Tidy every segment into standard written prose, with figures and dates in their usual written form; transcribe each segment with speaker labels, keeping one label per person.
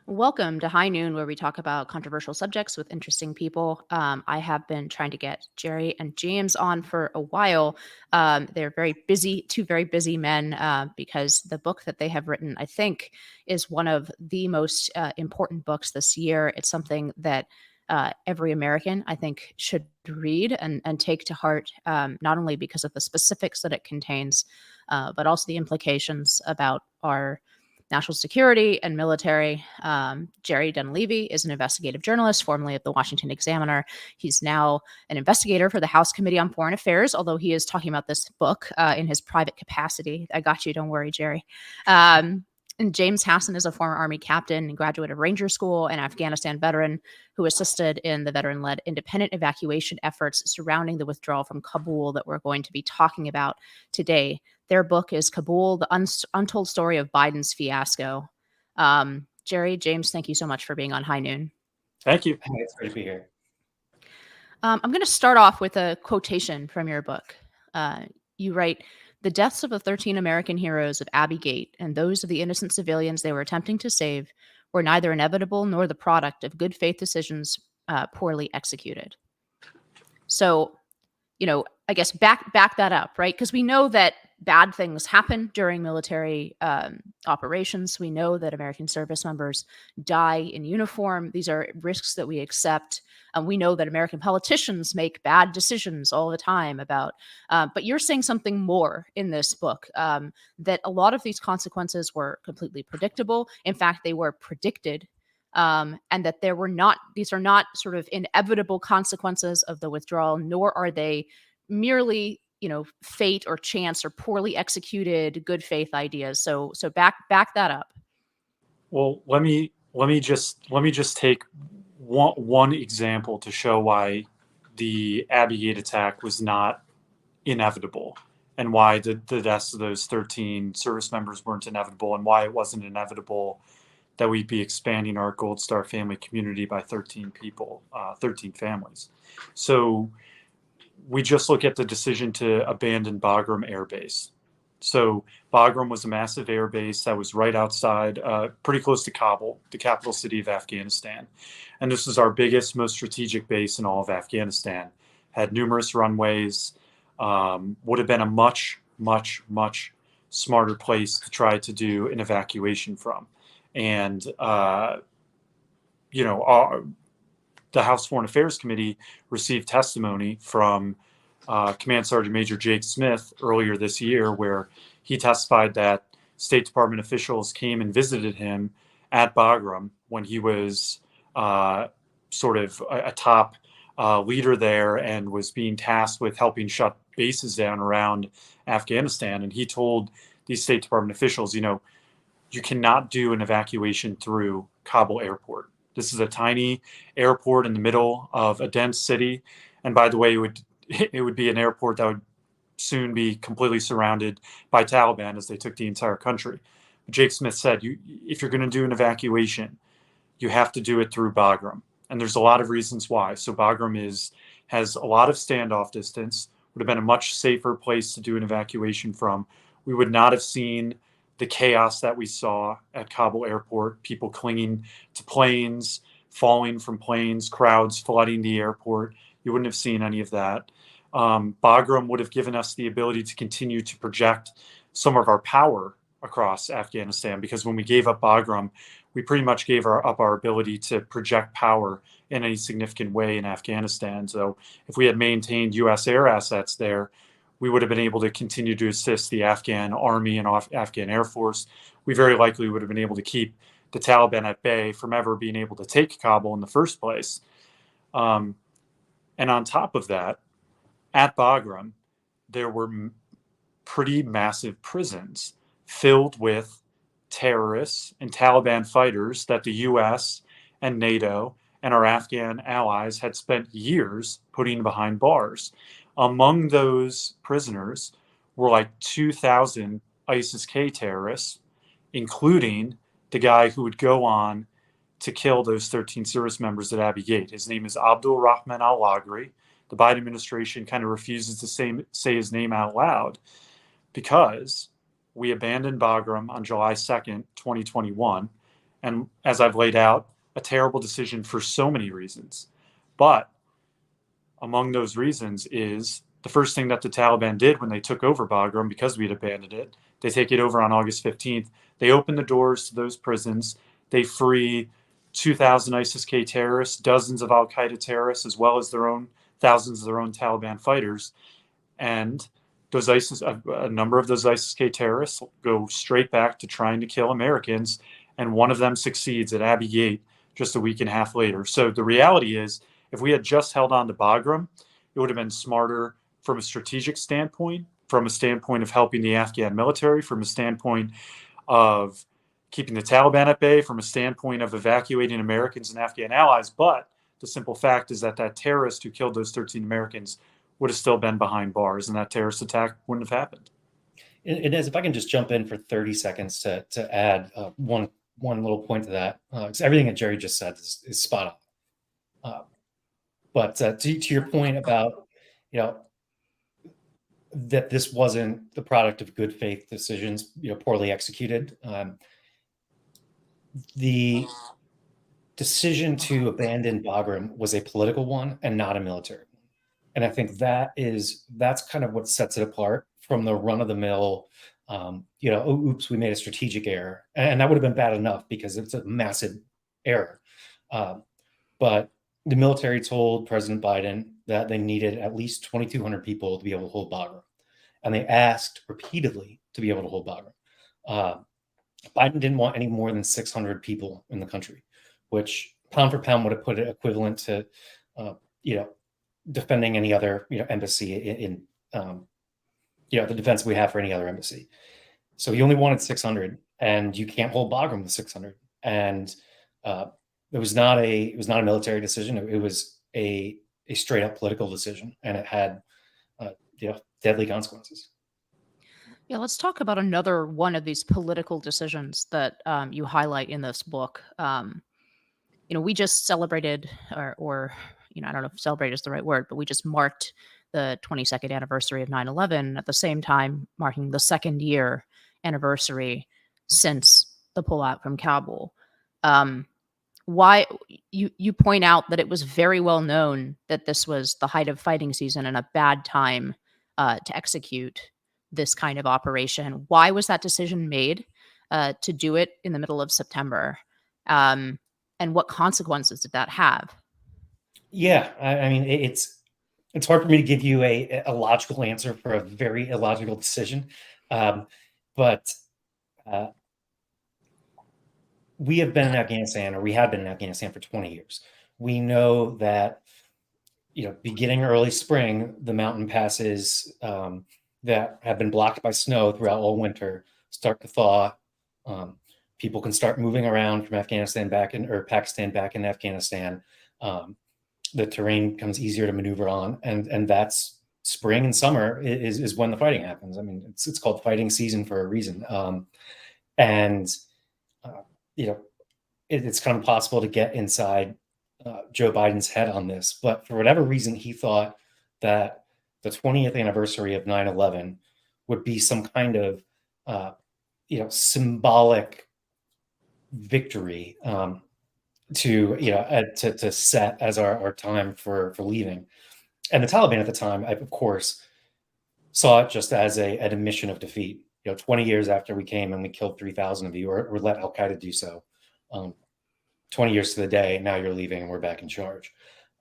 Speaker 1: Welcome to High Noon, where we talk about controversial subjects with interesting people. I have been trying to get Jerry and James on for a while. They're very busy, two very busy men, because the book that they have written, I think, is one of the most important books this year. It's something that every American, I think, should read and take to heart, not only because of the specifics that it contains, but also the implications about our national security and military. Jerry Dunleavy is an investigative journalist, formerly of the Washington Examiner. He's now an investigator for the House Committee on Foreign Affairs, although he is talking about this book in his private capacity. I got you. Don't worry, Jerry. And James Hasson is a former Army captain and graduate of Ranger School and Afghanistan veteran who assisted in the veteran-led independent evacuation efforts surrounding the withdrawal from Kabul that we're going to be talking about today. Their book is Kabul, the Untold Story of Biden's Fiasco. Jerry, James, thank you so much for being on High Noon.
Speaker 2: Thank you.
Speaker 3: It's great to be here.
Speaker 1: I'm going to start off with a quotation from your book. You write, "The deaths of the 13 American heroes of Abbey Gate and those of the innocent civilians they were attempting to save were neither inevitable nor the product of good faith decisions poorly executed." So, I guess back that up, right? Because we know that bad things happen during military operations. We know that American service members die in uniform. These are risks that we accept. We know that American politicians make bad decisions all the time about, but you're saying something more in this book, that a lot of these consequences were completely predictable. In fact, they were predicted. And that these are not sort of inevitable consequences of the withdrawal, nor are they merely, fate or chance or poorly executed good faith ideas. So back that up.
Speaker 2: Well, let me just take one example to show why the Abbey Gate attack was not inevitable, and why the deaths of those 13 service members weren't inevitable, and why it wasn't inevitable that we'd be expanding our Gold Star family community by 13 people, 13 families. So we just look at the decision to abandon Bagram Air Base. So Bagram was a massive air base that was right outside, pretty close to Kabul, the capital city of Afghanistan. And this was our biggest, most strategic base in all of Afghanistan. Had numerous runways, would have been a much, much, much smarter place to try to do an evacuation from. And, the House Foreign Affairs Committee received testimony from Command Sergeant Major Jake Smith earlier this year, where he testified that State Department officials came and visited him at Bagram when he was sort of a top leader there and was being tasked with helping shut bases down around Afghanistan. And he told these State Department officials, you cannot do an evacuation through Kabul airport. This is a tiny airport in the middle of a dense city. And by the way, it would be an airport that would soon be completely surrounded by Taliban as they took the entire country. But Jake Smith said, if you're going to do an evacuation, you have to do it through Bagram. And there's a lot of reasons why. So Bagram has a lot of standoff distance, would have been a much safer place to do an evacuation from. We would not have seen the chaos that we saw at Kabul airport, people clinging to planes, falling from planes, crowds flooding the airport. You wouldn't have seen any of that. Bagram would have given us the ability to continue to project some of our power across Afghanistan, because when we gave up Bagram, we pretty much gave up our ability to project power in any significant way in Afghanistan. So if we had maintained U.S. air assets there, we would have been able to continue to assist the Afghan army and Afghan Air Force. We very likely would have been able to keep the Taliban at bay from ever being able to take Kabul in the first place. And on top of that, at Bagram, there were pretty massive prisons filled with terrorists and Taliban fighters that the U.S. and NATO and our Afghan allies had spent years putting behind bars. Among those prisoners were like 2,000 ISIS-K terrorists, including the guy who would go on to kill those 13 service members at Abbey Gate. His name is Abdul Rahman al-Lagri. The Biden administration kind of refuses to say his name out loud because we abandoned Bagram on July 2nd, 2021, And as I've laid out, a terrible decision for so many reasons. But among those reasons is the first thing that the Taliban did when they took over Bagram, because we had abandoned it, they take it over on August 15th. They open the doors to those prisons. They free 2,000 ISIS-K terrorists, dozens of al-Qaeda terrorists, as well as their own thousands of their own Taliban fighters. And those a number of those ISIS-K terrorists go straight back to trying to kill Americans, and one of them succeeds at Abbey Gate just a week and a half later. So the reality is, if we had just held on to Bagram, it would have been smarter from a strategic standpoint, from a standpoint of helping the Afghan military, from a standpoint of keeping the Taliban at bay, from a standpoint of evacuating Americans and Afghan allies. But the simple fact is that that terrorist who killed those 13 Americans would have still been behind bars, and that terrorist attack wouldn't have happened.
Speaker 3: And as if I can just jump in for 30 seconds to add one little point to that, because everything that Jerry just said is spot on. But to your point about, that this wasn't the product of good faith decisions, poorly executed. The decision to abandon Bagram was a political one and not a military one. And I think that's kind of what sets it apart from the run-of-the-mill, oops, we made a strategic error. And that would have been bad enough because it's a massive error. But the military told President Biden that they needed at least 2,200 people to be able to hold Bagram. And they asked repeatedly to be able to hold Bagram. Biden didn't want any more than 600 people in the country, which pound for pound would have put it equivalent to, defending any other, embassy in the defense we have for any other embassy. So he only wanted 600, and you can't hold Bagram with 600. And it was not a military decision. It was a straight up political decision, and it had deadly consequences.
Speaker 1: Yeah, let's talk about another one of these political decisions that you highlight in this book. We just celebrated, or I don't know if celebrate is the right word, but we just marked the 22nd anniversary of 9/11, at the same time marking the second year anniversary since the pullout from Kabul. Why you point out that it was very well known that this was the height of fighting season and a bad time to execute this kind of operation. Why was that decision made to do it in the middle of September? And what consequences did that have?
Speaker 3: Yeah, I mean, it's hard for me to give you a logical answer for a very illogical decision. But we have been in Afghanistan, or we have been in Afghanistan for 20 years. We know that, beginning early spring, the mountain passes that have been blocked by snow throughout all winter start to thaw. People can start moving around from Pakistan back in Afghanistan. The terrain becomes easier to maneuver on, and that's spring and summer is when the fighting happens. I mean, it's called fighting season for a reason. It's kind of impossible to get inside Joe Biden's head on this, but for whatever reason, he thought that the 20th anniversary of 9/11 would be some kind of symbolic victory to set as our time for leaving. And the Taliban at the time, of course, saw it just as an admission of defeat. 20 years after we came and we killed 3,000 of you, or let Al-Qaeda do so. 20 years to the day, now you're leaving and we're back in charge.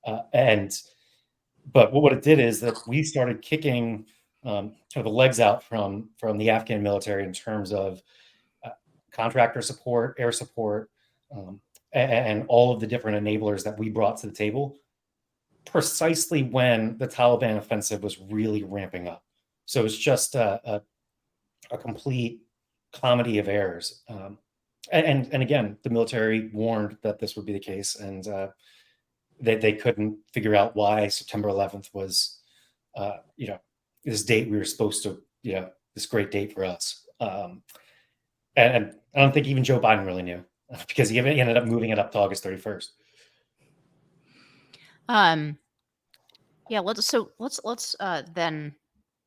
Speaker 3: But what it did is that we started kicking kind of the legs out from the Afghan military in terms of contractor support, air support, and all of the different enablers that we brought to the table, precisely when the Taliban offensive was really ramping up. So it's just a complete comedy of errors. And again, the military warned that this would be the case, and they couldn't figure out why September 11th was, this date we were supposed to, this great date for us. And I don't think even Joe Biden really knew, because he ended up moving it up to August 31st.
Speaker 1: Yeah, let's then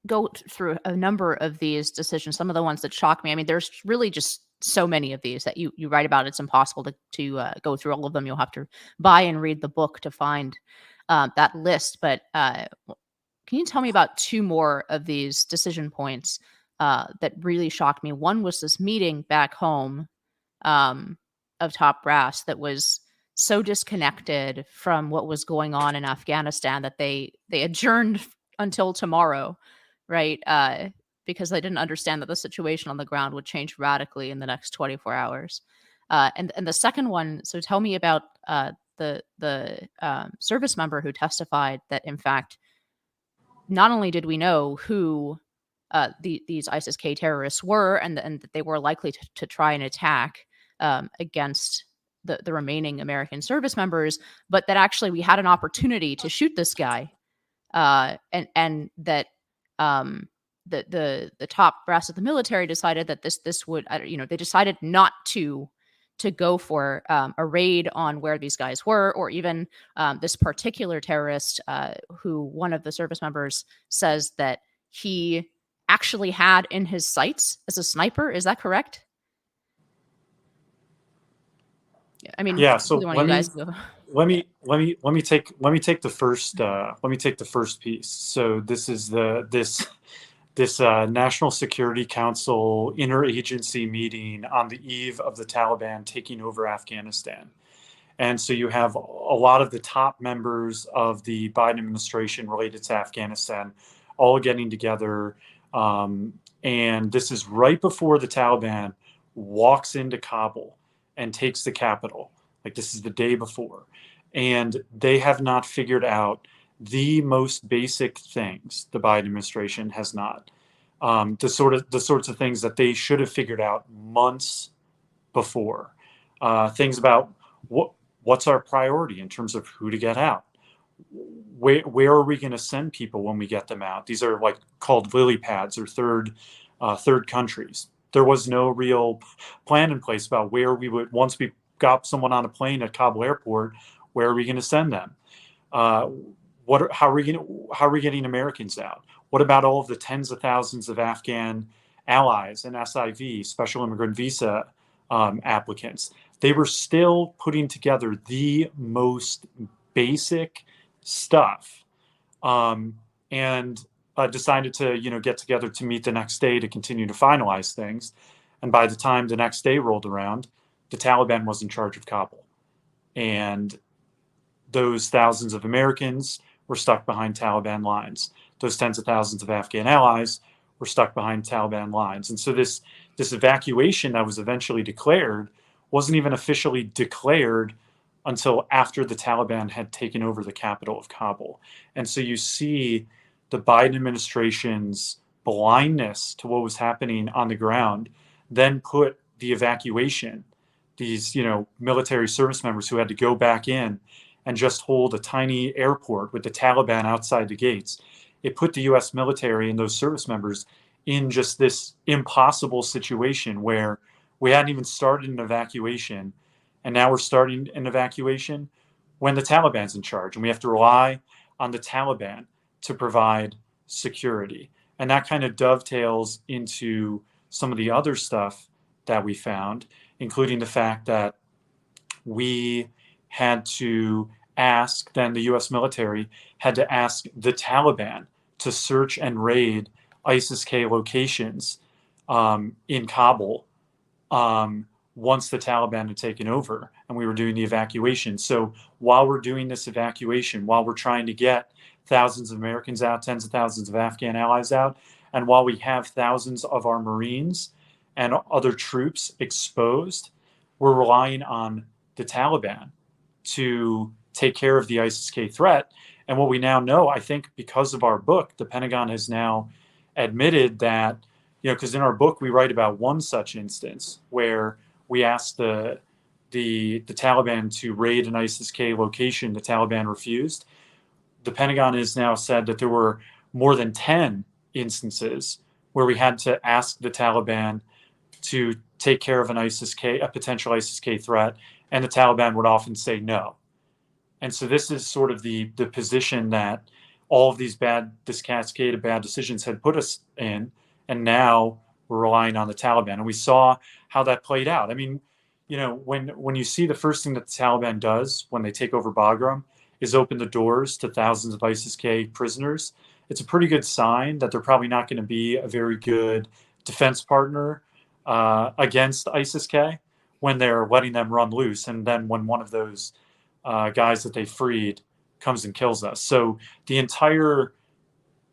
Speaker 1: go through a number of these decisions, some of the ones that shock me. I mean, there's really just so many of these that you write about. It's impossible to go through all of them. You'll have to buy and read the book to find that list. But can you tell me about two more of these decision points that really shocked me? One was this meeting back home of top brass that was so disconnected from what was going on in Afghanistan that they adjourned until tomorrow, right? Because they didn't understand that the situation on the ground would change radically in the next 24 hours. And the second one, so tell me about the service member who testified that, in fact, not only did we know who these ISIS-K terrorists were, and that they were likely to try and attack against the remaining American service members, but that actually we had an opportunity to shoot this guy, and that the top brass of the military decided that this would, they decided not to go for a raid on where these guys were, or even this particular terrorist who one of the service members says that he actually had in his sights as a sniper. Is that correct? I mean,
Speaker 2: Yeah. So
Speaker 1: let
Speaker 2: me take the first piece. So this is this National Security Council interagency meeting on the eve of the Taliban taking over Afghanistan. And so you have a lot of the top members of the Biden administration related to Afghanistan all getting together. And this is right before the Taliban walks into Kabul and takes the capital. Like, this is the day before. And they have not figured out the most basic things. The Biden administration has not. The sorts of things that they should have figured out months before. Things about what's our priority in terms of who to get out. Where are we going to send people when we get them out? These are like called lily pads, or third countries. There was no real plan in place about where we would, once we got someone on a plane at Kabul airport, where are we going to send them? How are we getting Americans out? What about all of the tens of thousands of Afghan allies and SIV, special immigrant visa applicants? They were still putting together the most basic stuff, and decided to get together to meet the next day to continue to finalize things. And by the time the next day rolled around, the Taliban was in charge of Kabul, and those thousands of Americans were stuck behind Taliban lines. Those tens of thousands of Afghan allies were stuck behind Taliban lines. And so this evacuation that was eventually declared wasn't even officially declared until after the Taliban had taken over the capital of Kabul. And so you see the Biden administration's blindness to what was happening on the ground, then put the evacuation, these military service members who had to go back in and just hold a tiny airport with the Taliban outside the gates. It put the U.S. military and those service members in just this impossible situation where we hadn't even started an evacuation, and now we're starting an evacuation when the Taliban's in charge, and we have to rely on the Taliban to provide security. And that kind of dovetails into some of the other stuff that we found, including the fact that we had to ask, then the U.S. military had to ask the Taliban to search and raid ISIS-K locations in Kabul once the Taliban had taken over and we were doing the evacuation. So while we're doing this evacuation, while we're trying to get thousands of Americans out, tens of thousands of Afghan allies out, and while we have thousands of our Marines and other troops exposed, we're relying on the Taliban to take care of the ISIS-K threat. And what we now know, I think because of our book, the Pentagon has now admitted that, because in our book we write about one such instance where we asked the Taliban to raid an ISIS-K location. The Taliban refused. The Pentagon has now said that there were more than 10 instances where we had to ask the Taliban to take care of a potential ISIS-K threat, and the Taliban would often say no. And so this is sort of the position that all of this cascade of bad decisions had put us in. And now were relying on the Taliban. And we saw how that played out. I mean, when you see the first thing that the Taliban does when they take over Bagram is open the doors to thousands of ISIS-K prisoners, it's a pretty good sign that they're probably not going to be a very good defense partner against ISIS-K when they're letting them run loose. And then when one of those guys that they freed comes and kills us. So the entire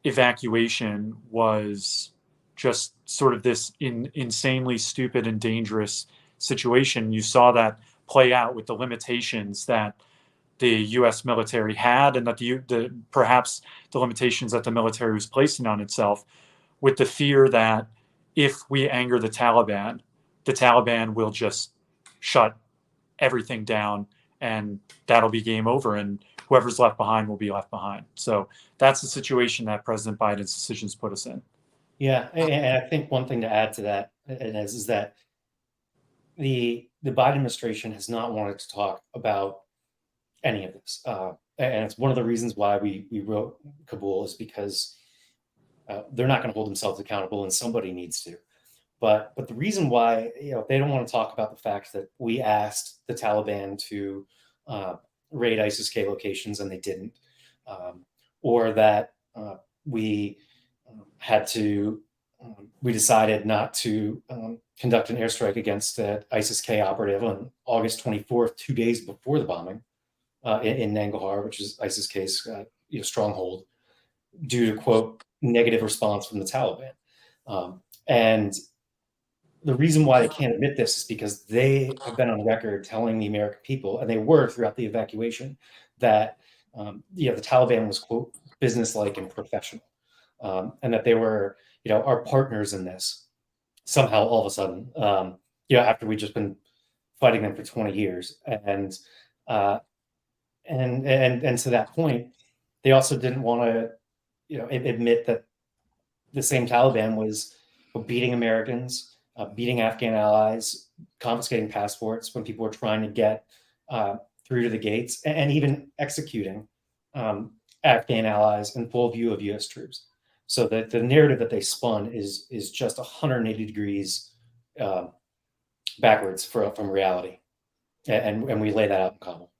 Speaker 2: evacuation was just sort of this insanely stupid and dangerous situation. You saw that play out with the limitations that the U.S. military had, and that perhaps the limitations that the military was placing on itself, with the fear that if we anger the Taliban will just shut everything down, and that'll be game over, and whoever's left behind will be left behind. So that's the situation that President Biden's decisions put us in.
Speaker 3: Yeah, and I think one thing to add to that is that the Biden administration has not wanted to talk about any of this, and it's one of the reasons why we wrote Kabul, is because they're not going to hold themselves accountable, and somebody needs to. But the reason why they don't want to talk about the fact that we asked the Taliban to raid ISIS-K locations and they didn't, or that we decided not to conduct an airstrike against an ISIS-K operative on August 24th, 2 days before the bombing in Nangarhar, which is ISIS-K's stronghold, due to, quote, negative response from the Taliban. And the reason why they can't admit this is because they have been on record telling the American people, and they were throughout the evacuation, that the Taliban was, quote, businesslike and professional, and that they were, our partners in this. Somehow, all of a sudden, after we'd just been fighting them for 20 years, and to that point, they also didn't want to, admit that the same Taliban was beating Americans, beating Afghan allies, confiscating passports when people were trying to get through to the gates, and even executing Afghan allies in full view of U.S. troops. So that the narrative that they spun is just 180 degrees backwards from reality, and we lay that out in Kabul.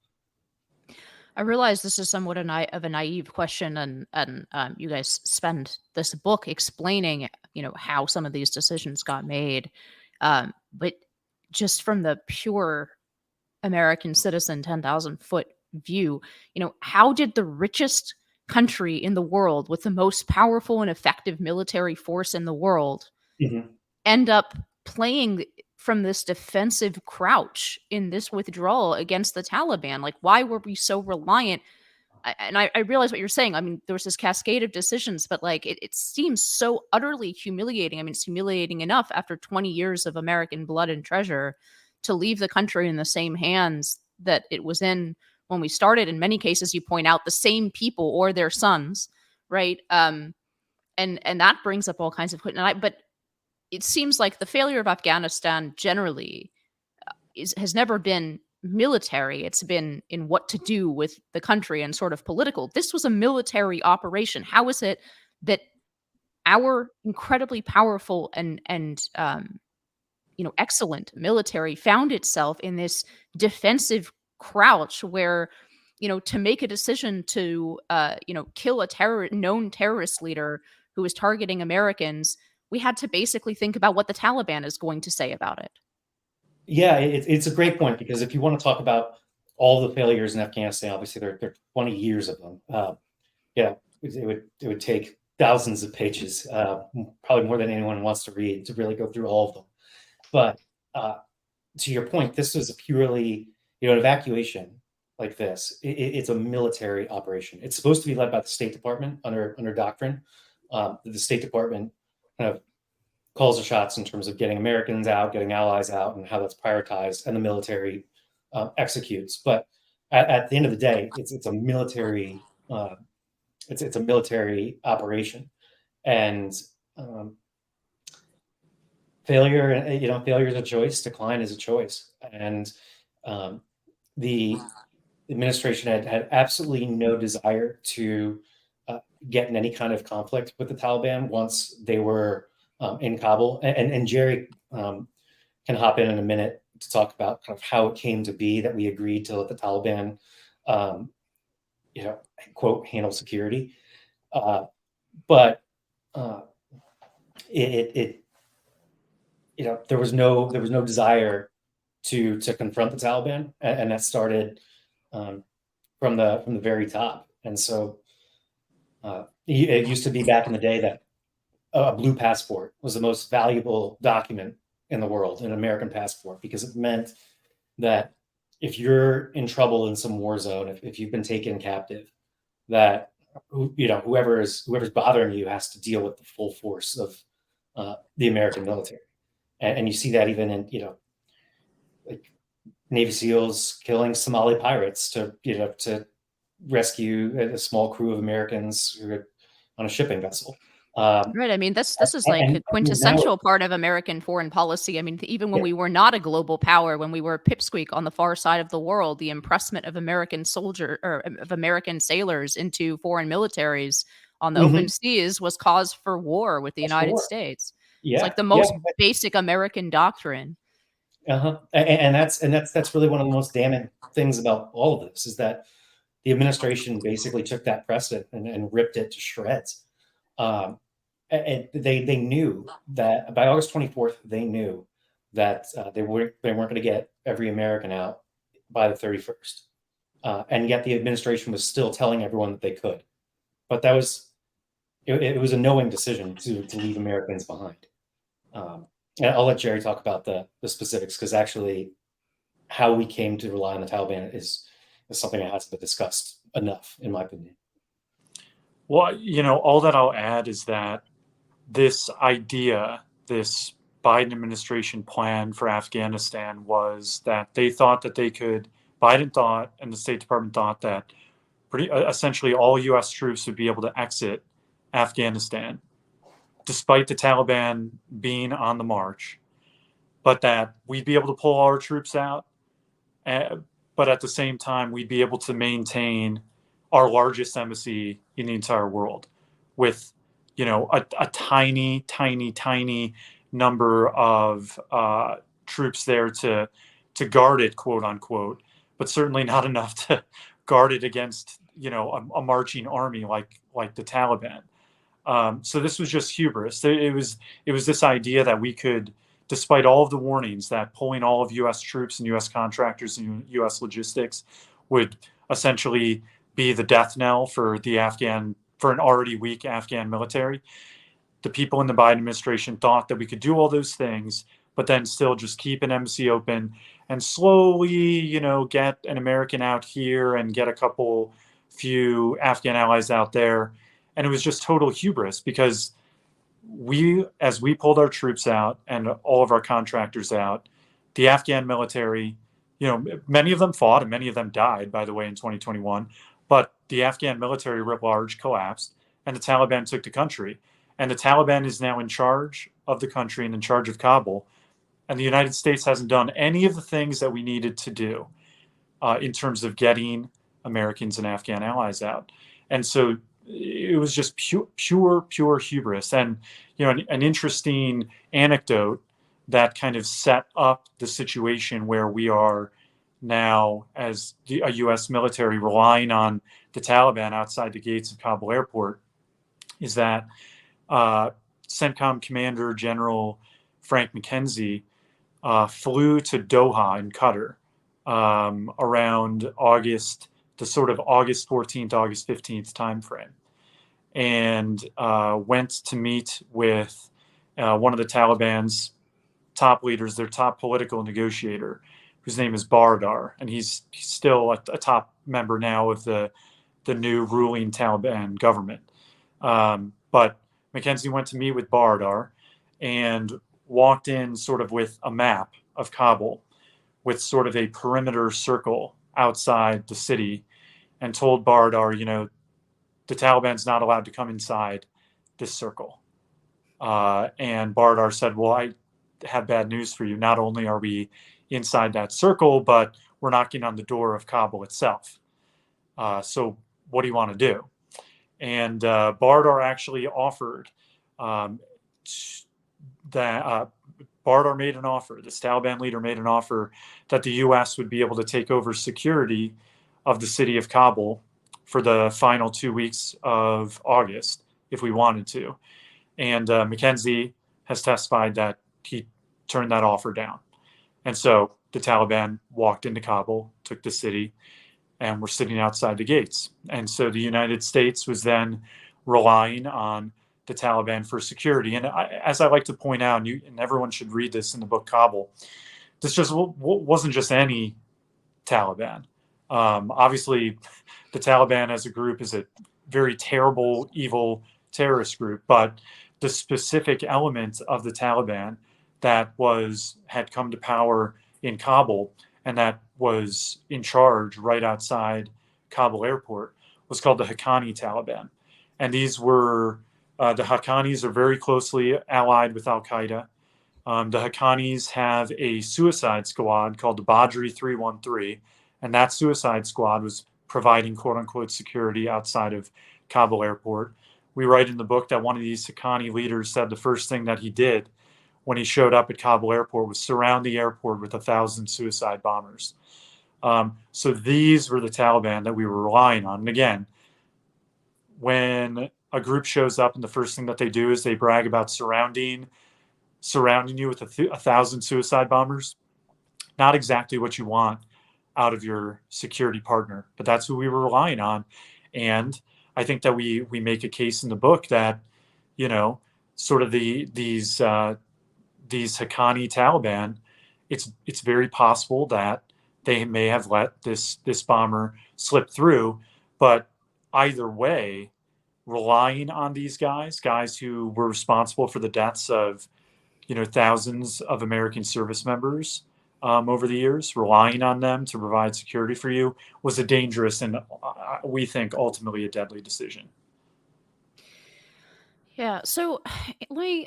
Speaker 1: I realize this is somewhat of a naive question, and you guys spend this book explaining, how some of these decisions got made, but just from the pure American citizen 10,000-foot view, how did the richest country in the world with the most powerful and effective military force in the world end up playing from this defensive crouch in this withdrawal against the Taliban? Like, why were we so reliant? I realize what you're saying. I mean, there was this cascade of decisions, but like, it seems so utterly humiliating. I mean, it's humiliating enough after 20 years of American blood and treasure to leave the country in the same hands that it was in when we started. In many cases, you point out the same people or their sons, right? And that brings up all kinds of but it seems like the failure of Afghanistan generally has never been military. It's been in what to do with the country and sort of political. This was a military operation. How is it that our incredibly powerful and excellent military found itself in this defensive crouch where, to make a decision to, kill a known terrorist leader who was targeting Americans, we had to basically think about what the Taliban is going to say about it.
Speaker 3: Yeah, it's a great point, because if you want to talk about all the failures in Afghanistan, obviously there are 20 years of them. It would take thousands of pages, probably more than anyone wants to read, to really go through all of them. But to your point, this was a purely, an evacuation like this. It's a military operation. It's supposed to be led by the State Department under doctrine. The State Department kind of calls the shots in terms of getting Americans out, getting allies out, and how that's prioritized, and the military executes. But at the end of the day, it's a military it's a military operation, and failure is a choice. Decline is a choice, and the administration had absolutely no desire to get in any kind of conflict with the Taliban once they were in Kabul. And Jerry can hop in a minute to talk about kind of how it came to be that we agreed to let the Taliban, quote, handle security. But there was no desire to confront the Taliban, and that started from the very top. And so it used to be back in the day that a blue passport was the most valuable document in the world, an American passport, because it meant that if you're in trouble in some war zone, if you've been taken captive, that whoever's bothering you has to deal with the full force of the American military. And you see that even in like Navy SEALs killing Somali pirates to rescue a small crew of Americans who were on a shipping vessel.
Speaker 1: Right. I mean, this is like a quintessential part of American foreign policy. I mean, even when we were not a global power, when we were pipsqueak on the far side of the world, the impressment of American of American sailors into foreign militaries on the open seas was cause for war with the United States. It's like the most basic American doctrine.
Speaker 3: And that's really one of the most damning things about all of this, is that the administration basically took that precedent and ripped it to shreds. And they knew that by August 24th, they knew that they weren't going to get every American out by the 31st, and yet the administration was still telling everyone that they could. But that was it was a knowing decision to leave Americans behind. And I'll let Jerry talk about the specifics, because actually how we came to rely on the Taliban is something that hasn't been discussed enough, in my opinion.
Speaker 2: Well, all that I'll add is that this idea, this Biden administration plan for Afghanistan, was that they thought that Biden thought, and the State Department thought, that essentially all U.S. troops would be able to exit Afghanistan, despite the Taliban being on the march, but that we'd be able to pull our troops out, but at the same time, we'd be able to maintain our largest embassy in the entire world with, a tiny, tiny, tiny number of troops there to guard it, quote unquote, but certainly not enough to guard it against, a marching army like the Taliban. So this was just hubris. It was this idea that we could, despite all of the warnings that pulling all of U.S. troops and U.S. contractors and U.S. logistics would essentially be the death knell for an already weak Afghan military. The people in the Biden administration thought that we could do all those things, but then still just keep an embassy open and slowly, get an American out here and get a few Afghan allies out there. And it was just total hubris, because as we pulled our troops out and all of our contractors out, the Afghan military, many of them fought and many of them died, by the way, in 2021. But the Afghan military writ large collapsed, and the Taliban took the country. And the Taliban is now in charge of the country and in charge of Kabul. And the United States hasn't done any of the things that we needed to do in terms of getting Americans and Afghan allies out. And so it was just pure hubris. And, an interesting anecdote that kind of set up the situation where we are now as a U.S. military relying on the Taliban outside the gates of Kabul airport is that CENTCOM Commander General Frank McKenzie flew to Doha in Qatar around the sort of August 14th, August 15th timeframe, and went to meet with one of the Taliban's top leaders, their top political negotiator, whose name is Baradar, and he's still a top member now of the new ruling Taliban government. But McKenzie went to meet with Baradar and walked in sort of with a map of Kabul with sort of a perimeter circle outside the city, and told Baradar, the Taliban's not allowed to come inside this circle. And Baradar said, well, I have bad news for you. Not only are we inside that circle, but we're knocking on the door of Kabul itself. So what do you want to do? And Baradar actually offered Bardar made an offer, this Taliban leader made an offer that the U.S. would be able to take over security of the city of Kabul for the final 2 weeks of August if we wanted to. And McKenzie has testified that he turned that offer down. And so the Taliban walked into Kabul, took the city, and were sitting outside the gates. And so the United States was then relying on the Taliban for security. And as I like to point out, and everyone should read this in the book Kabul, this just wasn't just any Taliban. Obviously, the Taliban as a group is a very terrible, evil terrorist group, but the specific element of the Taliban that had come to power in Kabul and that was in charge right outside Kabul airport was called the Haqqani Taliban. And these were, the Haqqanis are very closely allied with Al-Qaeda. The Haqqanis have a suicide squad called the Badri 313, and that suicide squad was providing quote-unquote security outside of Kabul airport. We write in the book that one of these Haqqani leaders said the first thing that he did when he showed up at Kabul airport was surround the airport with 1,000 suicide bombers. So these were the Taliban that we were relying on. And again, when a group shows up and the first thing that they do is they brag about surrounding you with 1,000 suicide bombers, not exactly what you want out of your security partner, but that's who we were relying on. And I think that we make a case in the book that, sort of these Haqqani Taliban, it's very possible that they may have let this bomber slip through, but either way, relying on these guys who were responsible for the deaths of thousands of American service members over the years, relying on them to provide security for you was a dangerous and we think ultimately a deadly decision.
Speaker 1: Yeah, so let me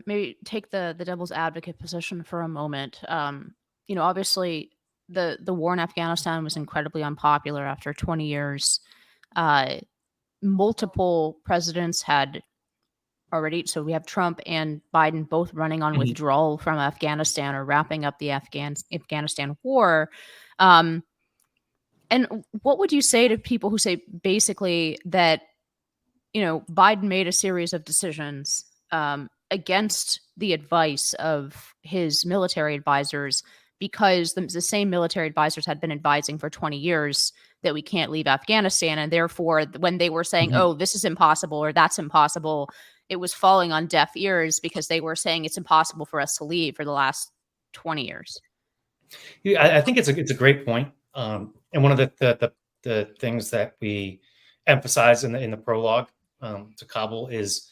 Speaker 1: maybe take the devil's advocate position for a moment. Obviously the war in Afghanistan was incredibly unpopular after 20 years. Multiple presidents had already, so we have Trump and Biden both running on withdrawal from Afghanistan or wrapping up the Afghanistan war. And what would you say to people who say basically that Biden made a series of decisions against the advice of his military advisors because the same military advisors had been advising for 20 years that we can't leave Afghanistan. And therefore, when they were saying, oh, this is impossible or that's impossible, it was falling on deaf ears because they were saying it's impossible for us to leave for the last 20 years.
Speaker 3: Yeah, I think it's a great point. And one of the things that we emphasize in the prologue to Kabul is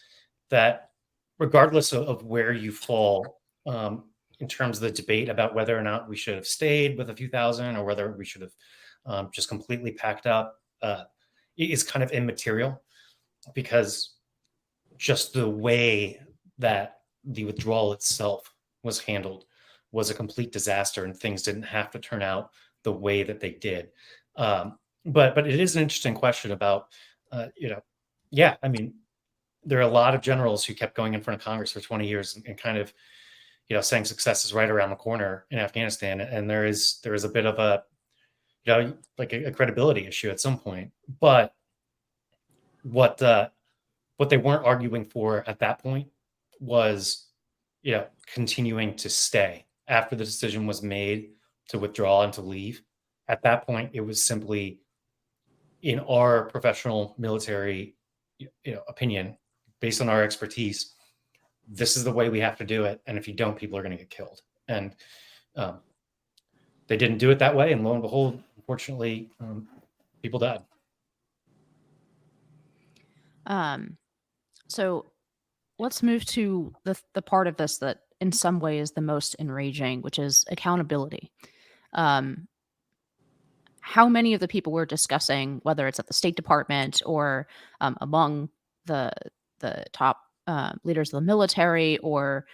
Speaker 3: that regardless of where you fall in terms of the debate about whether or not we should have stayed with a few thousand or whether we should have just completely packed up, is kind of immaterial because just the way that the withdrawal itself was handled was a complete disaster and things didn't have to turn out the way that they did. But it is an interesting question about, yeah, I mean, there are a lot of generals who kept going in front of Congress for 20 years and kind of, saying success is right around the corner in Afghanistan. And there is a bit of a, like a credibility issue at some point. But what they weren't arguing for at that point was, continuing to stay after the decision was made to withdraw and to leave. At that point, it was simply, in our professional military, opinion, based on our expertise, this is the way we have to do it. And if you don't, people are going to get killed. And they didn't do it that way. And lo and behold, unfortunately, people died.
Speaker 1: So let's move to the part of this that in some way is the most enraging, which is accountability. How many of the people we're discussing, whether it's at the State Department or among the top leaders of the military or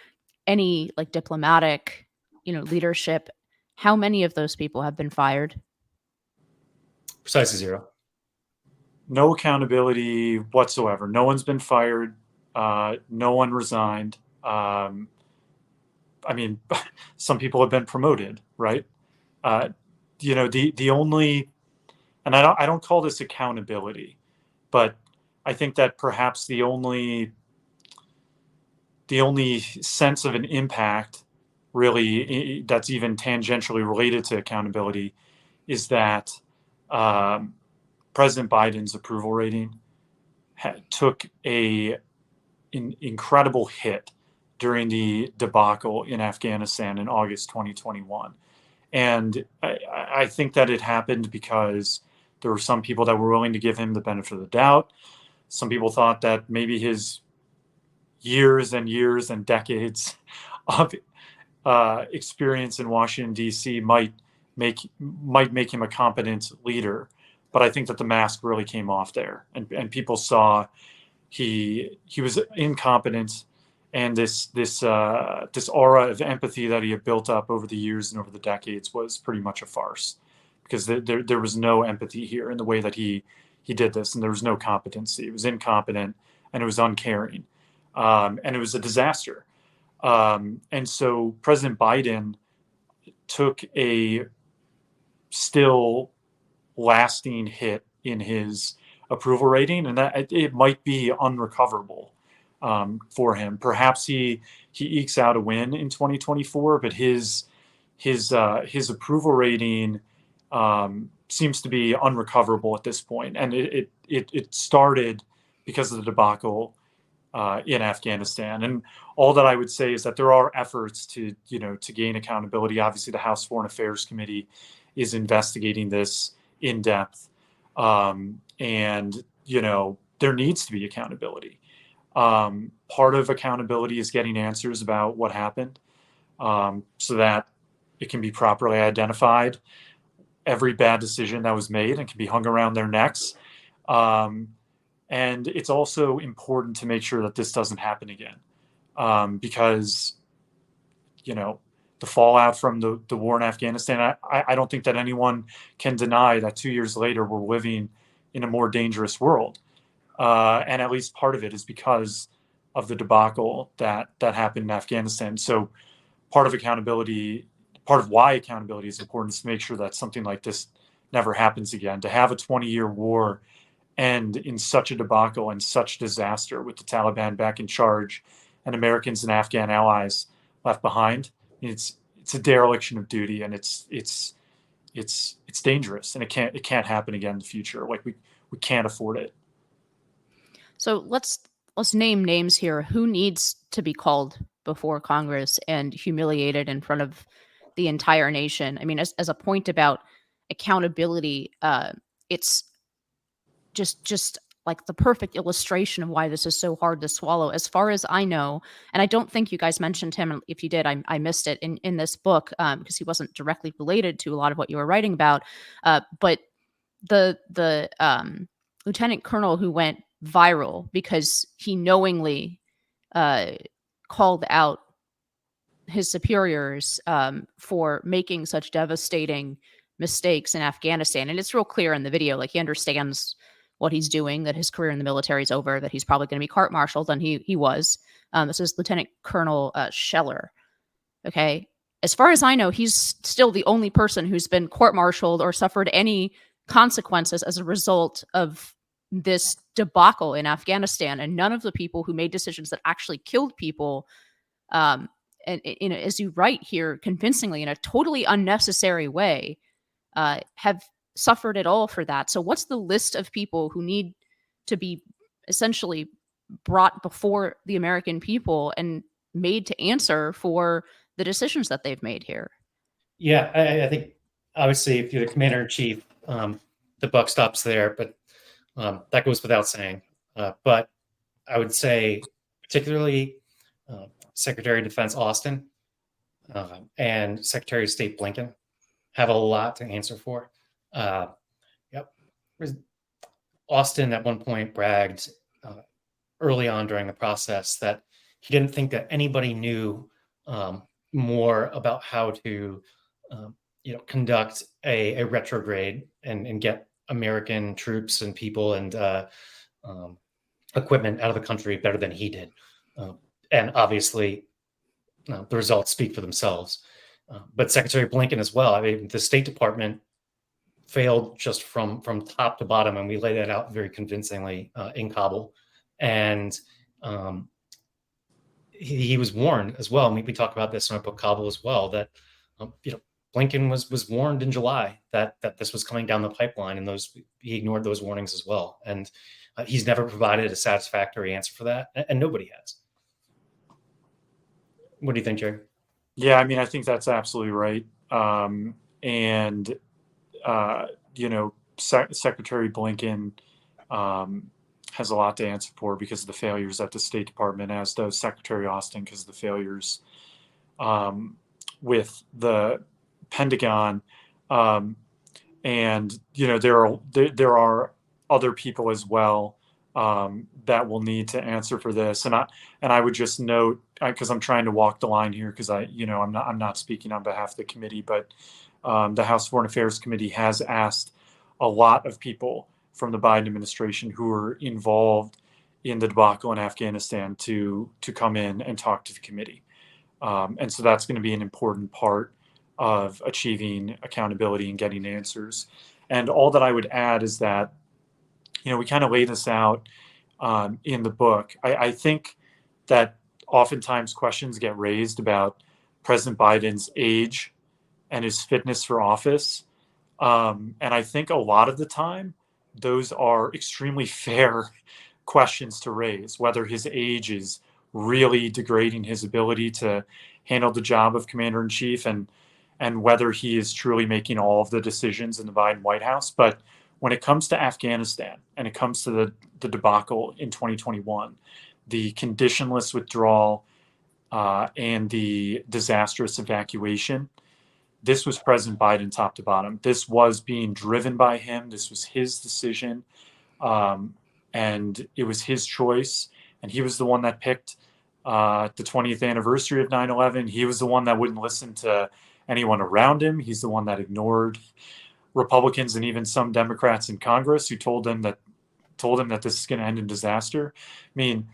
Speaker 1: any like diplomatic, leadership, how many of those people have been fired?
Speaker 3: Precisely zero.
Speaker 2: No accountability whatsoever. No one's been fired. No one resigned. I mean, some people have been promoted, right? The only, and I don't call this accountability, but I think that perhaps the only sense of an impact really that's even tangentially related to accountability is that President Biden's approval rating took an incredible hit during the debacle in Afghanistan in August 2021. And I think that it happened because there were some people that were willing to give him the benefit of the doubt. Some people thought that maybe his years and years and decades of experience in Washington, D.C. might make him a competent leader. But I think that the mask really came off there, and people saw he was incompetent, and this aura of empathy that he had built up over the years and over the decades was pretty much a farce, because there was no empathy here in the way that he did this, and there was no competency. It was incompetent, and it was uncaring, and it was a disaster. And so President Biden took a still lasting hit in his approval rating, and that it might be unrecoverable for him. Perhaps he ekes out a win in 2024, but his approval rating seems to be unrecoverable at this point, and it started because of the debacle in Afghanistan. And all that I would say is that there are efforts to gain accountability. Obviously, the House Foreign Affairs Committee is investigating this in depth, and there needs to be accountability. Part of accountability is getting answers about what happened, so that it can be properly identified, every bad decision that was made, and can be hung around their necks. And it's also important to make sure that this doesn't happen again, because the fallout from the war in Afghanistan, I don't think that anyone can deny that 2 years later we're living in a more dangerous world. And at least part of it is because of the debacle that happened in Afghanistan. So part of why accountability is important is to make sure that something like this never happens again. To have a 20-year war end in such a debacle and such disaster with the Taliban back in charge and Americans and Afghan allies left behind, it's a dereliction of duty, and it's dangerous, and it can't happen again in the future. Like we can't afford it.
Speaker 1: So let's name names here. Who needs to be called before Congress and humiliated in front of the entire nation? I mean, as a point about accountability, it's just like the perfect illustration of why this is so hard to swallow. As far as I know, and I don't think you guys mentioned him. If you did, I missed it in this book, because he wasn't directly related to a lot of what you were writing about. But the lieutenant colonel who went viral because he knowingly called out his superiors for making such devastating mistakes in Afghanistan. And it's real clear in the video, like he understands what he's doing, that his career in the military is over, that he's probably going to be court-martialed, and he was. This is Lieutenant Colonel Scheller. Okay. As far as I know, he's still the only person who's been court-martialed or suffered any consequences as a result of this debacle in Afghanistan. And none of the people who made decisions that actually killed people, and as you write here convincingly in a totally unnecessary way, have suffered at all for that. So what's the list of people who need to be essentially brought before the American people and made to answer for the decisions that they've made here?
Speaker 3: Yeah, I think obviously if you're the commander-in-chief, the buck stops there, but that goes without saying. But I would say particularly Secretary of Defense Austin and Secretary of State Blinken have a lot to answer for. Austin at one point bragged early on during the process that he didn't think that anybody knew more about how to conduct a retrograde and get American troops and people and equipment out of the country better than he did. and obviously the results speak for themselves. But Secretary Blinken as well. I mean, the State Department failed just from top to bottom, and we laid that out very convincingly in Kabul. And he was warned as well. And we talk about this in our book Kabul as well, that Blinken was warned in July that this was coming down the pipeline, and he ignored those warnings as well. And he's never provided a satisfactory answer for that, and nobody has. What do you think, Jerry?
Speaker 2: Yeah, I mean, I think that's absolutely right. Secretary Blinken has a lot to answer for because of the failures at the State Department, as does Secretary Austin because of the failures with the Pentagon. And there are other people as well that will need to answer for this. And I would just note, because I'm trying to walk the line here, because I'm not speaking on behalf of the committee, but the House Foreign Affairs Committee has asked a lot of people from the Biden administration who were involved in the debacle in Afghanistan to come in and talk to the committee. And so that's going to be an important part of achieving accountability and getting answers. And all that I would add is that, we kind of lay this out in the book. I think that oftentimes questions get raised about President Biden's age and his fitness for office. And I think a lot of the time, those are extremely fair questions to raise, whether his age is really degrading his ability to handle the job of commander-in-chief and whether he is truly making all of the decisions in the Biden White House. But when it comes to Afghanistan and it comes to the debacle in 2021, the conditionless withdrawal and the disastrous evacuation, this was President Biden top to bottom. This was being driven by him. This was his decision. And it was his choice. And he was the one that picked the 20th anniversary of 9/11. He was the one that wouldn't listen to anyone around him. He's the one that ignored Republicans and even some Democrats in Congress who told him that this is going to end in disaster. I mean,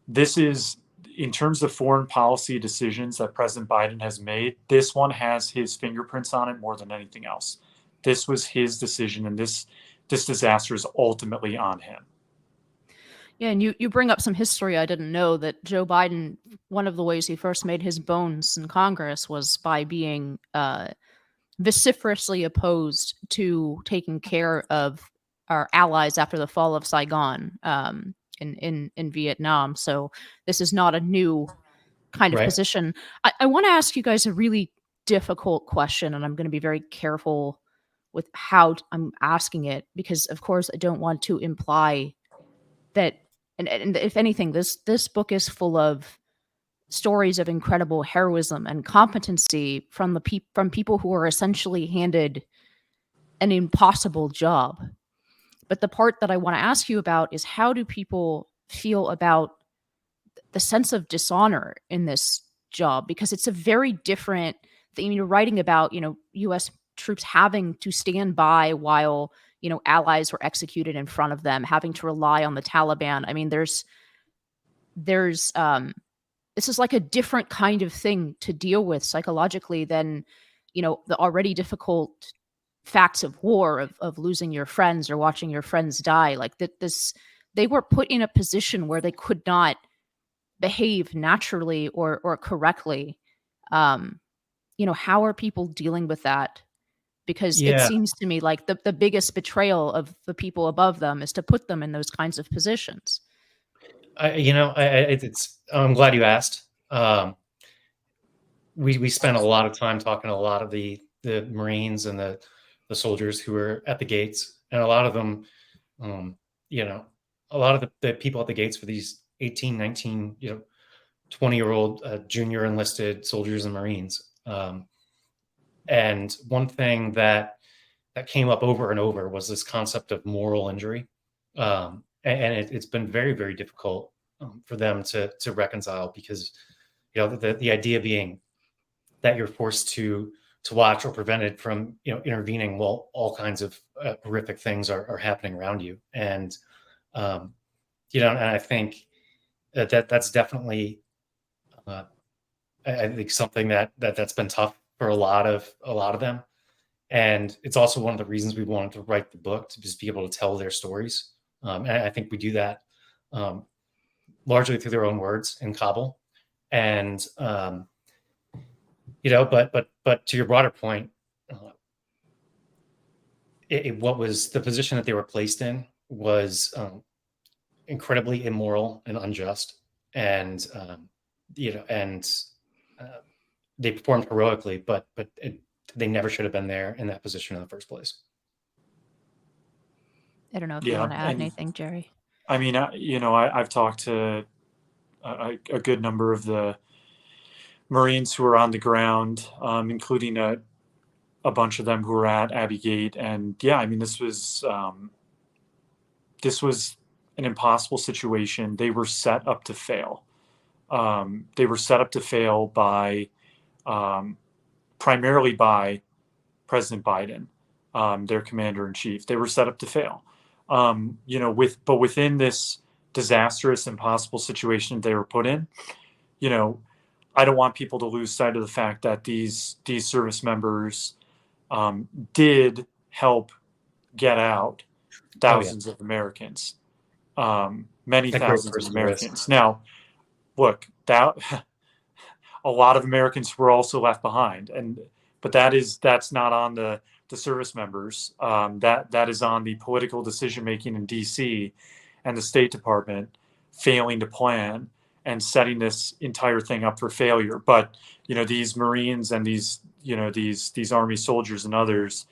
Speaker 2: this is, in terms of foreign policy decisions that President Biden has made, this one has his fingerprints on it more than anything else. This was his decision, and this disaster is ultimately on him.
Speaker 1: Yeah, and you bring up some history I didn't know, that Joe Biden, one of the ways he first made his bones in Congress was by being vociferously opposed to taking care of our allies after the fall of Saigon in Vietnam. So this is not a new kind of position. I want to ask you guys a really difficult question, and I'm going to be very careful with how I'm asking it, because of course I don't want to imply that, and if anything, this book is full of stories of incredible heroism and competency from people who are essentially handed an impossible job. But the part that I want to ask you about is, how do people feel about the sense of dishonor in this job? Because it's a very different thing. You're writing about, U.S. troops having to stand by while, allies were executed in front of them, having to rely on the Taliban. I mean, there's this is like a different kind of thing to deal with psychologically than, the already difficult facts of war, of losing your friends or watching your friends die. Like they were put in a position where they could not behave naturally or correctly. How are people dealing with that? Because it seems to me like the biggest betrayal of the people above them is to put them in those kinds of positions.
Speaker 3: I'm glad you asked. We spent a lot of time talking to a lot of the Marines and the soldiers who were at the gates, and a lot of them, a lot of the people at the gates for these 18, 19, 20-year-old junior enlisted soldiers and Marines. And one thing that came up over and over was this concept of moral injury. And it's been very, very difficult for them to reconcile, because, the idea being that you're forced to watch or prevented from, intervening while all kinds of horrific things are happening around you. And, and I think that's definitely I think something that's been tough for a lot of them. And it's also one of the reasons we wanted to write the book, to just be able to tell their stories. And I think we do that largely through their own words in Kabul. And, but to your broader point, what was the position that they were placed in was incredibly immoral and unjust. And, they performed heroically, but they never should have been there in that position in the first place.
Speaker 1: I don't know if you want to add anything, Jerry.
Speaker 2: I mean, I've talked to a good number of the Marines who were on the ground, including a bunch of them who were at Abbey Gate. And yeah, I mean, this was an impossible situation. They were set up to fail. They were set up to fail by primarily by President Biden, their commander in chief. They were set up to fail. But within this disastrous, impossible situation they were put in, I don't want people to lose sight of the fact that these service members did help get out thousands of Americans, many thousands of Americans. Now, look, that a lot of Americans were also left behind, but that's not on the service members. That is on the political decision making in D.C. and the State Department failing to plan and setting this entire thing up for failure. But these Marines and these Army soldiers and others,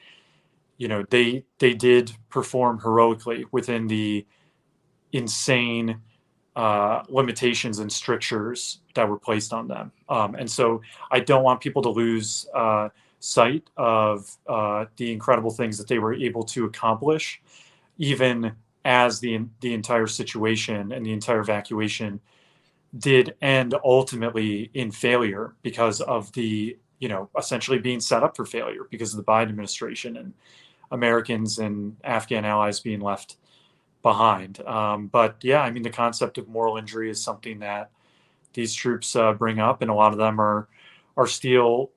Speaker 2: they did perform heroically within the insane limitations and strictures that were placed on them. And so I don't want people to lose sight of the incredible things that they were able to accomplish, even as the entire situation and the entire evacuation did end ultimately in failure because of the, essentially being set up for failure because of the Biden administration and Americans and Afghan allies being left behind. But yeah, I mean, the concept of moral injury is something that these troops bring up, and a lot of them are still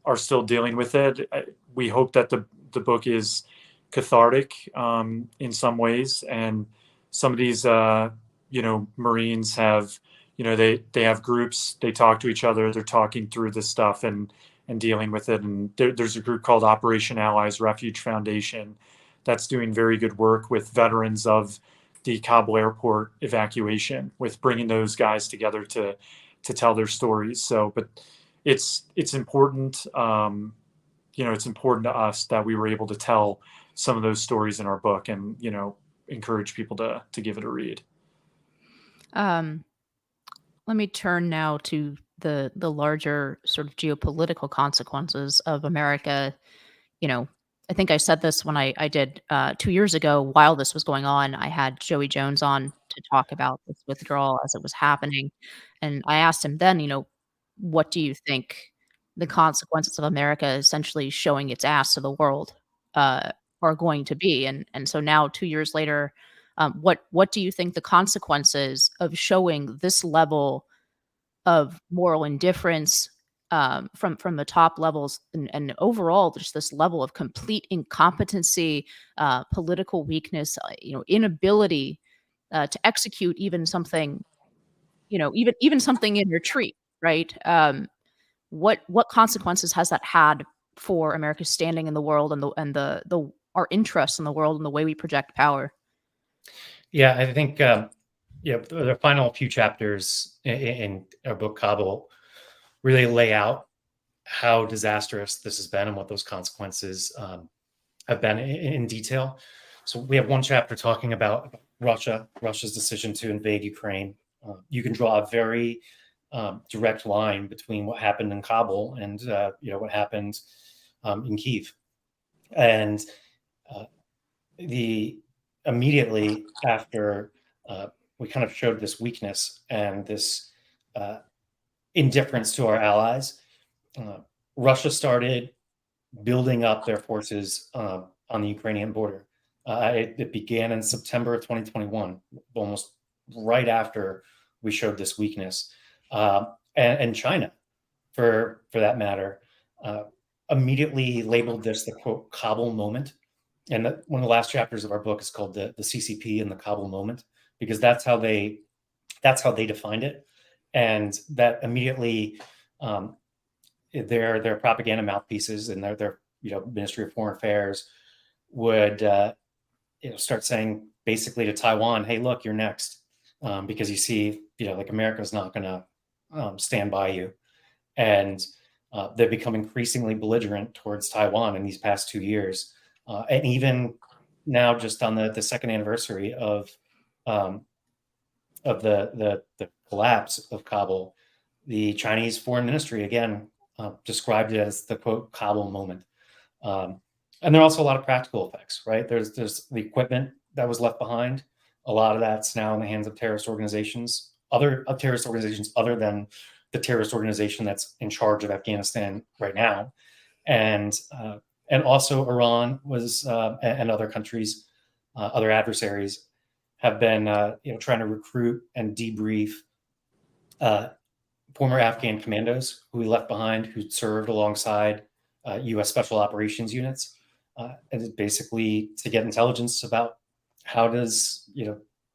Speaker 2: dealing with it. We hope that the book is cathartic in some ways, and some of these Marines have they have groups, they talk to each other, they're talking through this stuff and dealing with it. And there's a group called Operation Allies Refuge Foundation that's doing very good work with veterans of the Kabul airport evacuation, with bringing those guys together to tell their stories. So, but it's important, it's important to us that we were able to tell some of those stories in our book, and encourage people to give it a read.
Speaker 1: Let me turn now to the larger sort of geopolitical consequences of America. I think I said this when I did 2 years ago, while this was going on. I had Joey Jones on to talk about this withdrawal as it was happening. And I asked him then, what do you think the consequences of America essentially showing its ass to the world are going to be? And so now, 2 years later, what do you think the consequences of showing this level of moral indifference from the top levels, and overall just this level of complete incompetency, political weakness, inability to execute even something, even something in retreat, right? What consequences has that had for America's standing in the world and the our interest in the world and the way we project power?
Speaker 3: Yeah, I think the final few chapters in our book Kabul really lay out how disastrous this has been and what those consequences have been in detail. So we have one chapter talking about Russia's decision to invade Ukraine. You can draw a very direct line between what happened in Kabul and what happened in Kyiv. And immediately after we kind of showed this weakness and this indifference to our allies, Russia started building up their forces on the Ukrainian border. It began in September of 2021, almost right after we showed this weakness. and China, for that matter, immediately labeled this the quote Kabul moment. And one of the last chapters of our book is called the CCP and the Kabul moment, because that's how they defined it, and that immediately their propaganda mouthpieces and their Ministry of Foreign Affairs would start saying basically to Taiwan, "Hey, look, you're next," because you see, like America's not going to stand by you, and they've become increasingly belligerent towards Taiwan in these past 2 years, and even now, just on the second anniversary of the collapse of Kabul, the Chinese Foreign Ministry again described it as the quote Kabul moment. And there are also a lot of practical effects, right? There's the equipment that was left behind. A lot of that's now in the hands of terrorist organizations, other than the terrorist organization that's in charge of Afghanistan right now, and also Iran was and other countries, other adversaries have been trying to recruit and debrief former Afghan commandos who we left behind, who served alongside U.S. Special Operations units, and it's basically to get intelligence about how does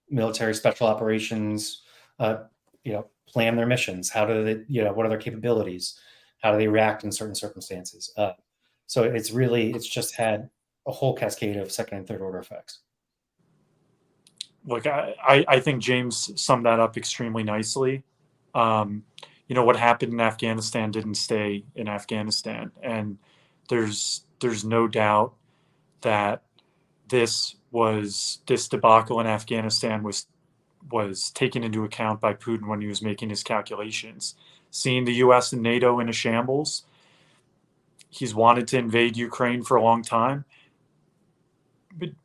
Speaker 3: military special operations plan their missions, how do they what are their capabilities, how do they react in certain circumstances. So it's just had a whole cascade of second and third order effects.
Speaker 2: Look, I think James summed that up extremely nicely. What happened in Afghanistan didn't stay in Afghanistan, and there's no doubt that this debacle in Afghanistan was taken into account by Putin when he was making his calculations. Seeing the U.S. and NATO in a shambles, he's wanted to invade Ukraine for a long time,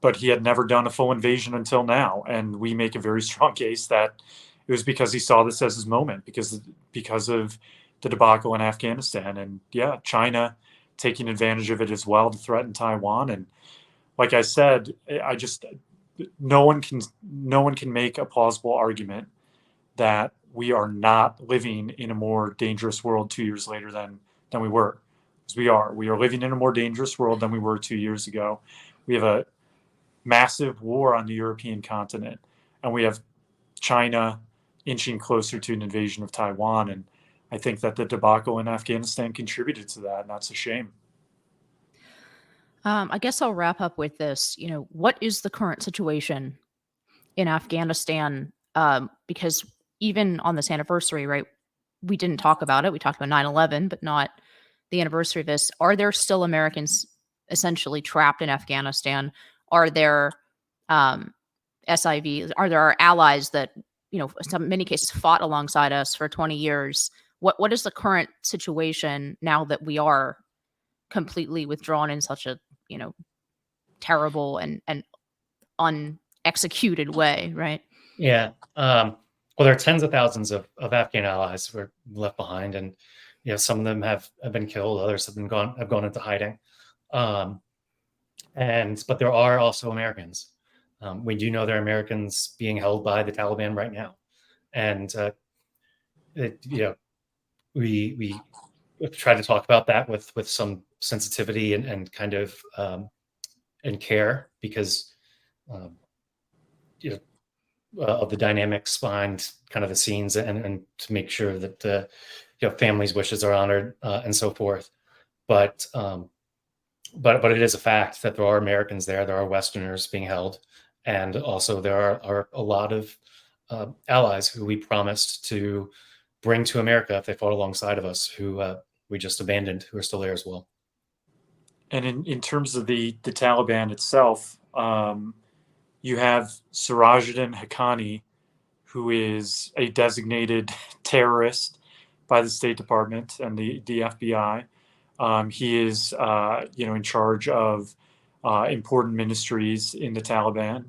Speaker 2: but he had never done a full invasion until now. And we make a very strong case that it was because he saw this as his moment, because of the debacle in Afghanistan. And yeah, China taking advantage of it as well to threaten Taiwan. And like I said, no one can make a plausible argument that we are not living in a more dangerous world 2 years later than we were. Because we are living in a more dangerous world than we were 2 years ago. We have a massive war on the European continent, and we have China inching closer to an invasion of Taiwan. And I think that the debacle in Afghanistan contributed to that, and that's a shame.
Speaker 1: I guess I'll wrap up with this. What is the current situation in Afghanistan? Because even on this anniversary, right, we didn't talk about it. We talked about 9/11, but not the anniversary of this. Are there still Americans essentially trapped in Afghanistan? Are there SIVs? Are there our allies that, many cases fought alongside us for 20 years? What is the current situation now that we are completely withdrawn in such a, terrible and unexecuted way, right?
Speaker 3: Yeah. Well, there are tens of thousands of Afghan allies who are left behind, and some of them have been killed, others have gone into hiding. But there are also Americans. We do know there are Americans being held by the Taliban right now, and we try to talk about that with some sensitivity and kind of and care, because of the dynamics behind kind of the scenes, and to make sure that the families' wishes are honored and so forth. But it is a fact that there are Americans there. There are Westerners being held, and also there are a lot of allies who we promised to bring to America if they fought alongside of us, who we just abandoned, who are still there as well.
Speaker 2: And in terms of the Taliban itself, you have Sirajuddin Haqqani, who is a designated terrorist by the State Department and the FBI. He is, in charge of important ministries in the Taliban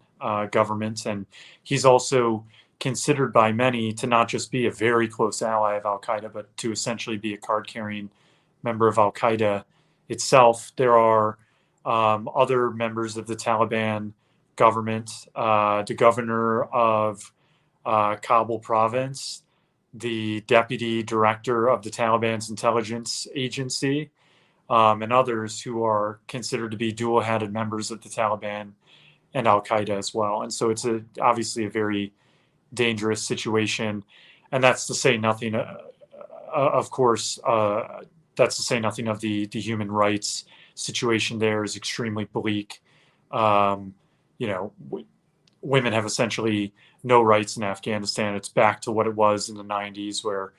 Speaker 2: government, and he's also considered by many to not just be a very close ally of Al-Qaeda, but to essentially be a card-carrying member of Al-Qaeda itself. There are other members of the Taliban government, the governor of Kabul province, the deputy director of the Taliban's intelligence agency, and others who are considered to be dual-hatted members of the Taliban and Al-Qaeda as well. And so it's obviously a very dangerous situation. And that's to say nothing, of course, that's to say nothing of the human rights situation there is extremely bleak. Women have essentially no rights in Afghanistan. It's back to what it was in the 90s, where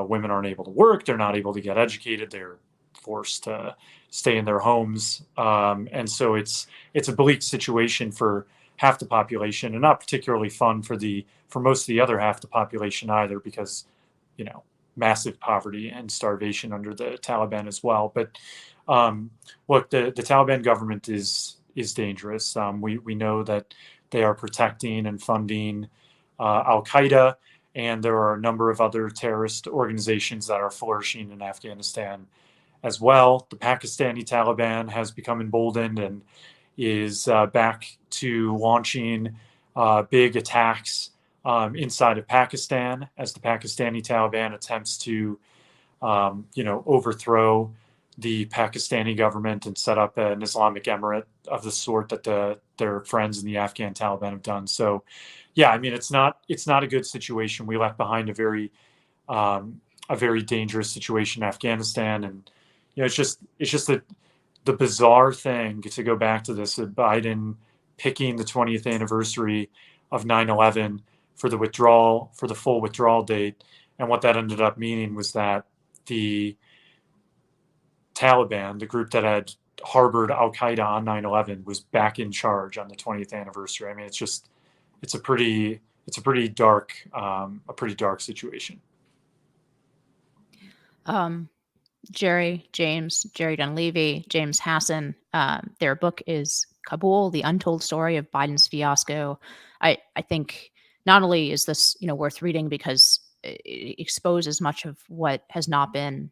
Speaker 2: women aren't able to work, they're not able to get educated, they're forced to stay in their homes. And so it's a bleak situation for half the population, and not particularly fun for most of the other half the population either, because massive poverty and starvation under the Taliban as well. But look, the Taliban government is dangerous. We know that they are protecting and funding Al-Qaeda, and there are a number of other terrorist organizations that are flourishing in Afghanistan as well. The Pakistani Taliban has become emboldened and is back to launching big attacks inside of Pakistan, as the Pakistani Taliban attempts to overthrow the Pakistani government and set up an Islamic emirate of the sort that their friends in the Afghan Taliban have done. So, yeah, I mean, it's not a good situation. We left behind a very dangerous situation in Afghanistan, and it's just the bizarre thing, to go back to this, Biden picking the 20th anniversary of 9/11 for the full withdrawal date, and what that ended up meaning was that the Taliban, the group that had harbored Al-Qaeda on 9/11, was back in charge on the 20th anniversary. I mean, it's a pretty dark situation.
Speaker 1: Jerry Dunleavy, James Hasson, their book is Kabul, The Untold Story of Biden's Fiasco. I think not only is this, worth reading because it exposes much of what has not been,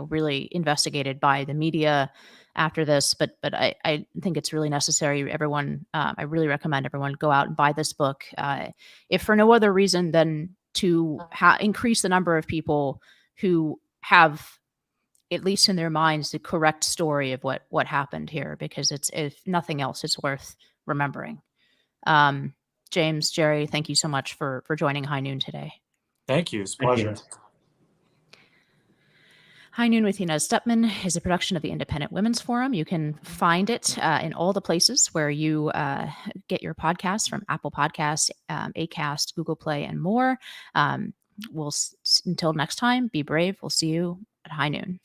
Speaker 1: really investigated by the media after this, but I think it's really necessary. Everyone, I really recommend everyone go out and buy this book, if for no other reason than to increase the number of people who have, at least in their minds, the correct story of what happened here, because it's, if nothing else, it's worth remembering. James, Jerry, thank you so much for joining High Noon today.
Speaker 2: Thank you. It's a pleasure.
Speaker 1: High Noon with Inez Stepman is a production of the Independent Women's Forum. You can find it in all the places where you get your podcasts, from Apple Podcasts, Acast, Google Play, and more. Until next time, be brave. We'll see you at High Noon.